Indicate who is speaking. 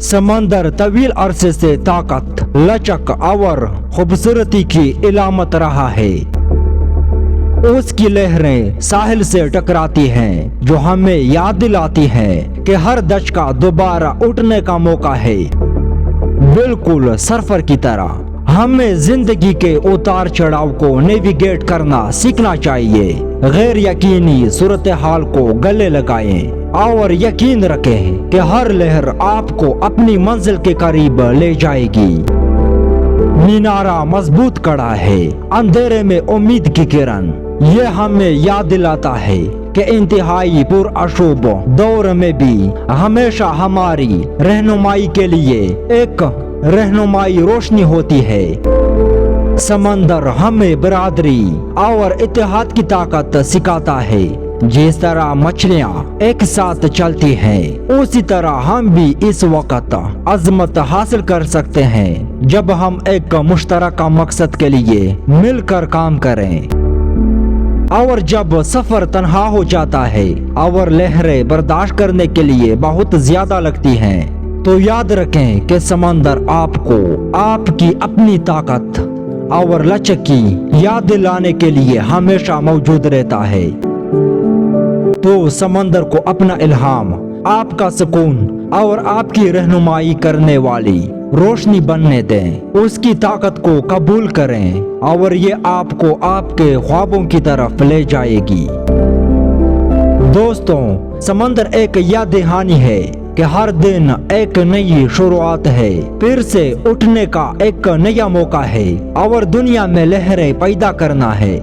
Speaker 1: समंदर तवील अरसे से ताकत, लचक और खूबसूरती की इलामत रहा है। उसकी लहरें साहिल से टकराती हैं, जो हमें याद दिलाती हैं कि हर दशका दोबारा उठने का मौका है। बिल्कुल सरफर की तरह हमें जिंदगी के उतार चढ़ाव को नेविगेट करना सीखना चाहिए। गैर यकीनी सूरत हाल को गले लगाएं और यकीन रखें कि हर लहर आपको अपनी मंजिल के करीब ले जाएगी। मीनारा मजबूत कड़ा है, अंधेरे में उम्मीद की किरण। ये हमें याद दिलाता है कि इंतहाई पुरअशुब दौर में भी हमेशा हमारी रहनुमाई के लिए एक रहनुमाई रोशनी होती है। समंदर हमें बरादरी और इत्तेहाद की ताकत सिखाता है। जिस तरह मछलियाँ एक साथ चलती हैं, उसी तरह हम भी इस वक्त अजमत हासिल कर सकते हैं जब हम एक मुश्तरका मकसद के लिए मिलकर काम करें। और जब सफर तन्हा हो जाता है और लहरें बर्दाश्त करने के लिए बहुत ज्यादा लगती हैं, तो याद रखें कि समंदर आपको आपकी अपनी ताकत और लचक की याद दिलाने के लिए हमेशा मौजूद रहता है। तो समंदर को अपना इल्हाम, आपका सुकून और आपकी रहनुमाई करने वाली रोशनी बनने दें। उसकी ताकत को कबूल करें और ये आपको आपके ख्वाबों की तरफ ले जाएगी। दोस्तों, समंदर एक याद दहानी है कि हर दिन एक नई शुरुआत है, फिर से उठने का एक नया मौका है और दुनिया में लहरें पैदा करना है।